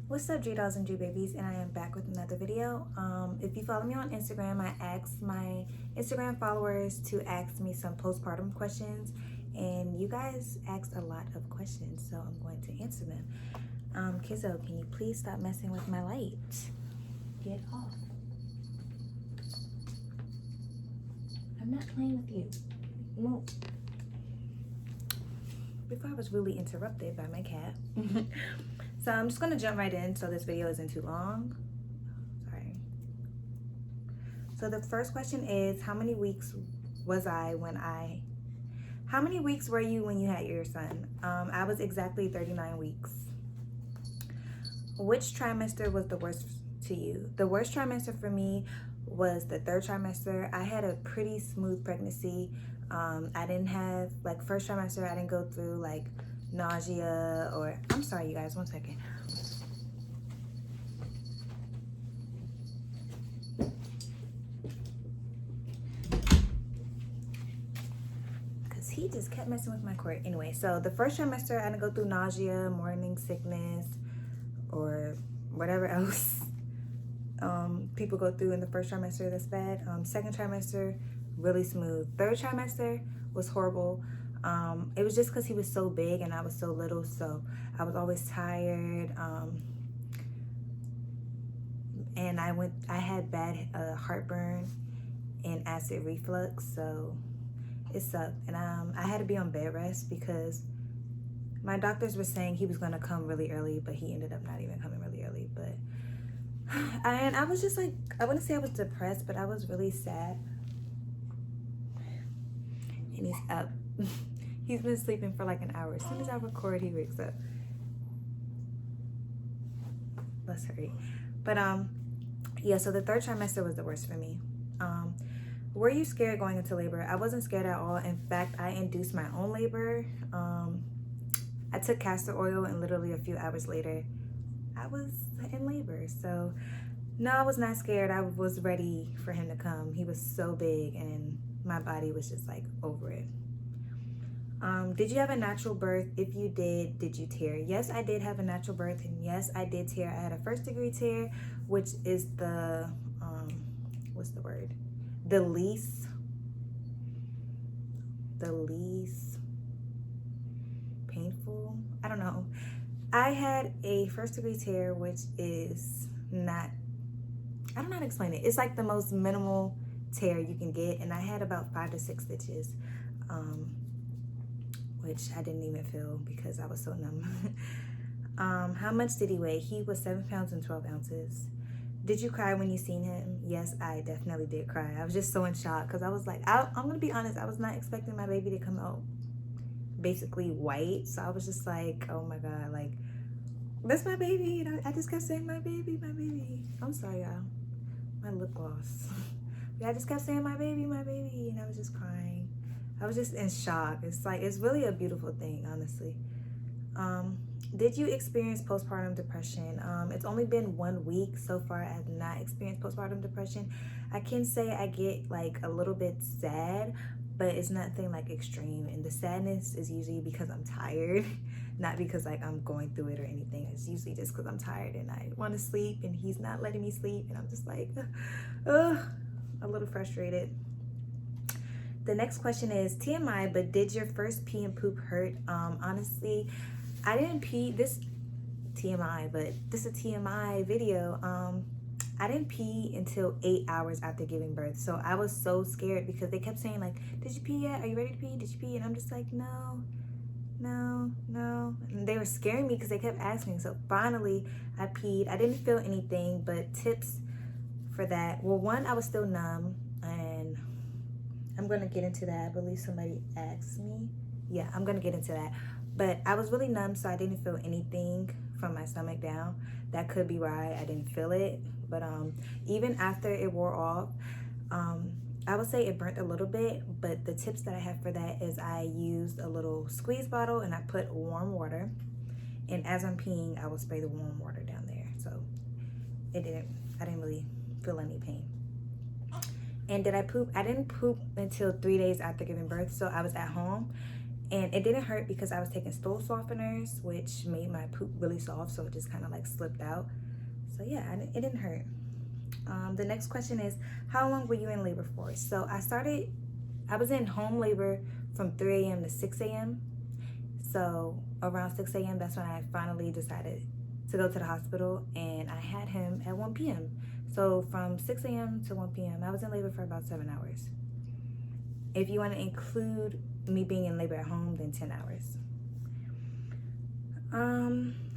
What's up, G dolls and G babies, and I am back with another video. If you follow me on Instagram, I asked my Instagram followers to ask me some postpartum questions, and you guys asked a lot of questions, so I'm going to answer them. Kizzo, can you please stop messing with my light? Get off. I'm not playing with you. Move. Before I was really interrupted by my cat. So I'm just gonna jump right in so this video isn't too long. Sorry. So the first question is, how many weeks were you when you had your son? I was exactly 39 weeks. Which trimester was the worst to you? The worst trimester for me was the third trimester. I had a pretty smooth pregnancy. I didn't have, like, first trimester, I didn't go through like nausea or, I'm sorry you guys, 1 second. Because he just kept messing with my cord. Anyway, so the first trimester, I didn't go through nausea, morning sickness, or whatever else people go through in the first trimester that's bad. Second trimester, really smooth. Third trimester was horrible. It was just because he was so big and I was so little, so I was always tired. And I had bad heartburn and acid reflux, so it sucked. And I had to be on bed rest because my doctors were saying he was gonna come really early, but he ended up not even coming really early. But and I was just like, I wouldn't say I was depressed, but I was really sad. And he's up. He's been sleeping for like an hour. As soon as I record, he wakes up. Let's hurry. But yeah, so the third trimester was the worst for me. Were you scared going into labor? I wasn't scared at all. In fact, I induced my own labor. I took castor oil, and literally a few hours later, I was in labor. So no, I was not scared. I was ready for him to come. He was so big, and my body was just like over it. Did you have a natural birth? If you did you tear? Yes, I did have a natural birth, and yes, I did tear. I had a 1st-degree tear, which is the what's the word? The least painful. I don't know. I had a 1st-degree tear, which is not, I don't know how to explain it. It's like the most minimal tear you can get, and I had about 5 to 6 stitches, which I didn't even feel because I was so numb. How much did he weigh? He was 7 pounds and 12 ounces. Did you cry when you seen him? Yes, I definitely did cry. I was just so in shock because I was like, I'm gonna be honest, I was not expecting my baby to come out basically white. So I was just like, oh my God, like, that's my baby. And I just kept saying, my baby, my baby. I'm sorry, y'all. My lip gloss. I just kept saying, my baby, and I was just crying. I was just in shock. It's like, it's really a beautiful thing, honestly. Did you experience postpartum depression? It's only been 1 week so far. I have not experienced postpartum depression. I can say I get like a little bit sad, but it's nothing like extreme. And the sadness is usually because I'm tired, not because like I'm going through it or anything. It's usually just because I'm tired and I want to sleep and he's not letting me sleep. And I'm just like, a little frustrated. The next question is TMI, but did your first pee and poop hurt? Honestly, I didn't pee. This TMI, but this is a TMI video. I didn't pee until 8 hours after giving birth. So I was so scared because they kept saying like, did you pee yet? Are you ready to pee? Did you pee? And I'm just like, no. And they were scaring me because they kept asking. So finally I peed. I didn't feel anything, but tips for that. Well, one, I was still numb, and I'm going to get into that. I believe somebody asked me. Yeah, I'm going to get into that. But I was really numb, so I didn't feel anything from my stomach down. That could be why I didn't feel it. But even after it wore off, I would say it burnt a little bit. But the tips that I have for that is I used a little squeeze bottle and I put warm water. And as I'm peeing, I will spray the warm water down there. So I didn't really feel any pain. And did I poop? I didn't poop until 3 days after giving birth. So I was at home And it didn't hurt because I was taking stool softeners, which made my poop really soft, so it just kind of like slipped out. So yeah, it didn't hurt. The next question is, how long were you in labor for? So I was in home labor from 3 a.m. to 6 a.m. So around 6 a.m., that's when I finally decided to go to the hospital, and I had him at 1 p.m. So from 6 a.m. to 1 p.m., I was in labor for about 7 hours. If you want to include me being in labor at home, then 10 hours.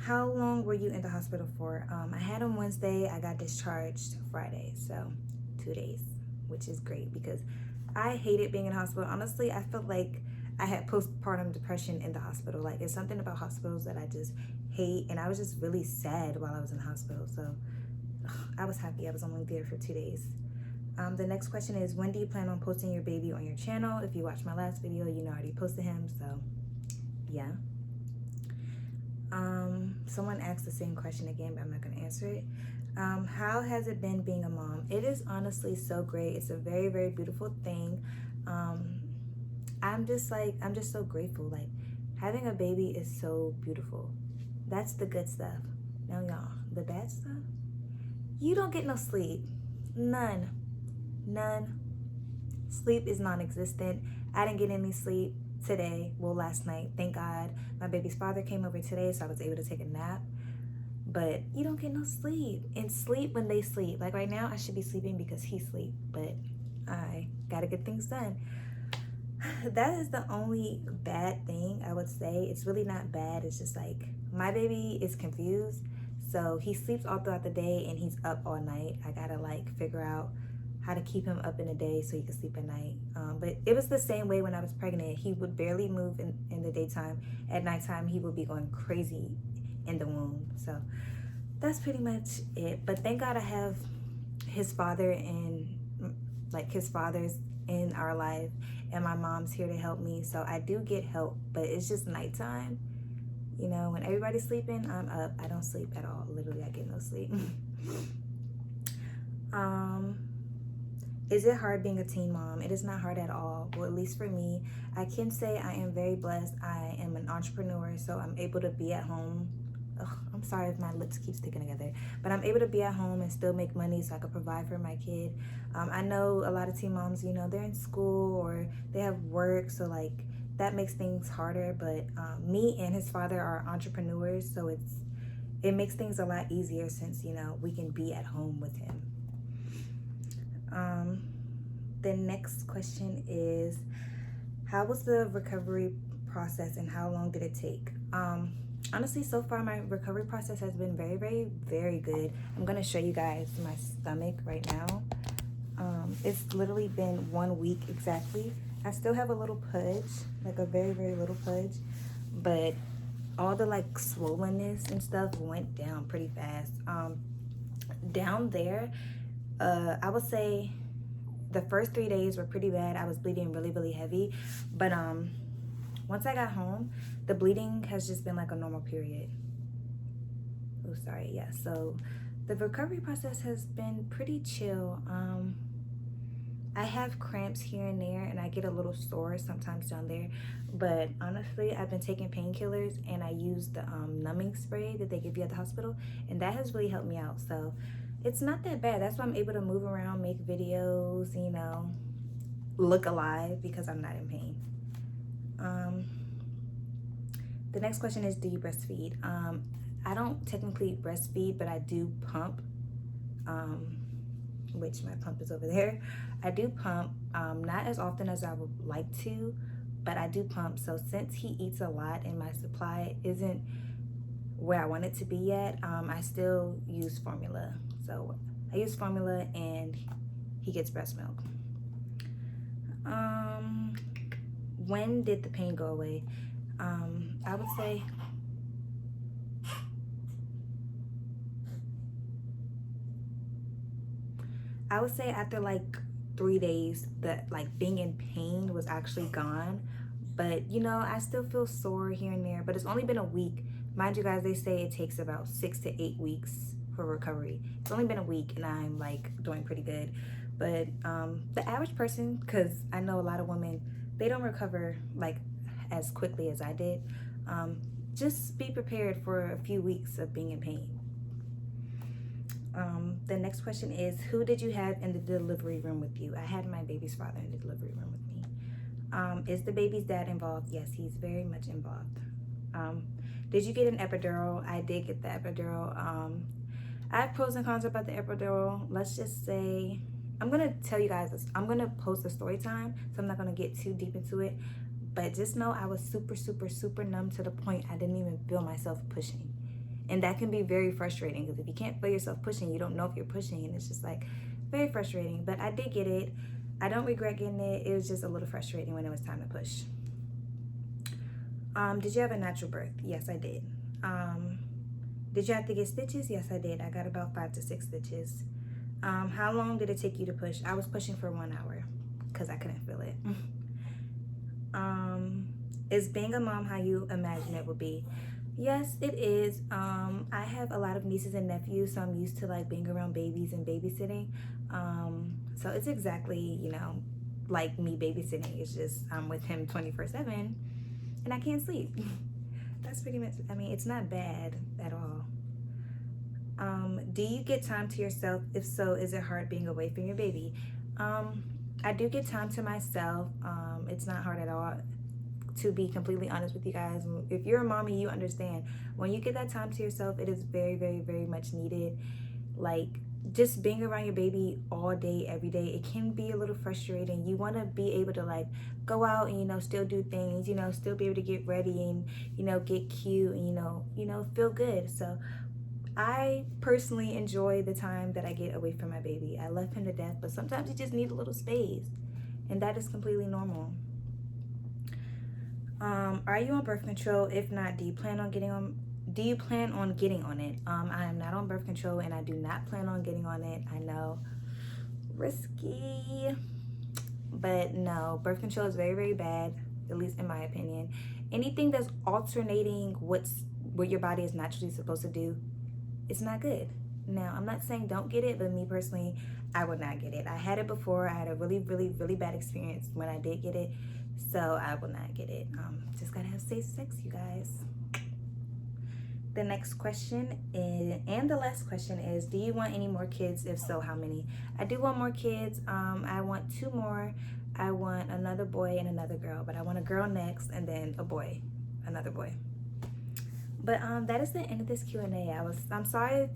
How long were you in the hospital for? I had him Wednesday. I got discharged Friday, so 2 days, which is great because I hated being in the hospital. Honestly, I felt like I had postpartum depression in the hospital. Like, it's something about hospitals that I just hate, and I was just really sad while I was in the hospital. So I was happy I was only there for 2 days. The next question is, when do you plan on posting your baby on your channel? If you watched my last video, you know I already posted him, so yeah. Someone asked the same question again, but I'm not going to answer it. How has it been being a mom? It is honestly so great. It's a very, very beautiful thing. I'm just so grateful. Like, having a baby is so beautiful. That's the good stuff. Now, y'all, the bad stuff? You don't get no sleep. None. Sleep is non-existent. I didn't get any sleep today. Well, last night. Thank God. My baby's father came over today, so I was able to take a nap. But you don't get no sleep. And sleep when they sleep. Like right now, I should be sleeping because he sleep. But I gotta get things done. That is the only bad thing I would say. It's really not bad. It's just like my baby is confused. So he sleeps all throughout the day and he's up all night. I gotta like figure out how to keep him up in the day so he can sleep at night. But it was the same way when I was pregnant. He would barely move in the daytime. At nighttime, he would be going crazy in the womb. So that's pretty much it. But thank God I have his father and like his father's in our life, and my mom's here to help me. So I do get help, but it's just nighttime. You know, when everybody's sleeping, I'm up. I don't sleep at all. Literally, I get no sleep. Is it hard being a teen mom? It is not hard at all. Well, at least for me, I can say I am very blessed. I am an entrepreneur, so I'm able to be at home. Ugh, I'm sorry if my lips keep sticking together, but I'm able to be at home and still make money so I can provide for my kid. I know a lot of teen moms, you know, they're in school or they have work, so like that makes things harder. But me and his father are entrepreneurs, so it makes things a lot easier since, you know, we can be at home with him. The next question is, how was the recovery process and how long did it take? Honestly, so far my recovery process has been very, very, very good. I'm gonna show you guys my stomach right now. It's literally been 1 week exactly. I still have a little pudge, like a very, very little pudge, but all the like swollenness and stuff went down pretty fast. Down there, I would say the first 3 days were pretty bad. I was bleeding really, really heavy, but once I got home, the bleeding has just been like a normal period. Oh, sorry. Yeah, so the recovery process has been pretty chill. I have cramps here and there, and I get a little sore sometimes down there, but honestly, I've been taking painkillers, and I use the numbing spray that they give you at the hospital, and that has really helped me out. So it's not that bad. That's why I'm able to move around, make videos, you know, look alive, because I'm not in pain. The next question is, do you breastfeed? I don't technically breastfeed, but I do pump, which my pump is over there. I do pump, not as often as I would like to, but I do pump. So since he eats a lot and my supply isn't where I want it to be yet, I still use formula. So I use formula and he gets breast milk. When did the pain go away? I would say after like 3 days, that like being in pain was actually gone. But you know, I still feel sore here and there, but it's only been a week. Mind you guys, they say it takes about 6 to 8 weeks for recovery. It's only been a week and I'm like doing pretty good. But the average person, because I know a lot of women, they don't recover like as quickly as I did. Just be prepared for a few weeks of being in pain. The next question is, who did you have in the delivery room with you? I had my baby's father in the delivery room with me. Is the baby's dad involved? Yes, he's very much involved. Did you get an epidural? I did get the epidural. I have pros and cons about the epidural. Let's just say, I'm going to tell you guys this. I'm going to post a story time, so I'm not going to get too deep into it. But just know I was super, super, super numb to the point I didn't even feel myself pushing. And that can be very frustrating, because if you can't feel yourself pushing, you don't know if you're pushing, and it's just like very frustrating. But I did get it. I don't regret getting it. It was just a little frustrating when it was time to push. Did you have a natural birth? Yes, I did. Did you have to get stitches? Yes, I did. I got about 5 to 6 stitches. How long did it take you to push? I was pushing for 1 hour because I couldn't feel it. Is being a mom how you imagine it would be? Yes, it is. I have a lot of nieces and nephews, so I'm used to like being around babies and babysitting. So it's exactly, like me babysitting. It's just I'm with him 24/7 and I can't sleep. That's pretty much, it's not bad at all. Do you get time to yourself? If so, is it hard being away from your baby? I do get time to myself. It's not hard at all, to be completely honest with you guys. If you're a mommy, you understand. When you get that time to yourself, it is very, very, very much needed. Like, just being around your baby all day, every day, it can be a little frustrating. You want to be able to like go out and still do things, still be able to get ready and get cute and feel good. So I personally enjoy the time that I get away from my baby. I love him to death, but sometimes you just need a little space, and that is completely normal. Are you on birth control? If not, do you plan on getting on it? I am not on birth control, and I do not plan on getting on it. I know, risky, but no, birth control is very, very bad, at least in my opinion. Anything that's alternating what your body is naturally supposed to do, it's not good. Now, I'm not saying don't get it, but me personally, I would not get it. I had it before. I had a really, really, really bad experience when I did get it, so I will not get it. Just gotta have safe sex, you guys. The next question is, and the last question is, do you want any more kids? If so, how many? I do want more kids. I want 2 more. I want another boy and another girl, but I want a girl next and then a boy, another boy. But that is the end of this Q&A. I'm sorry if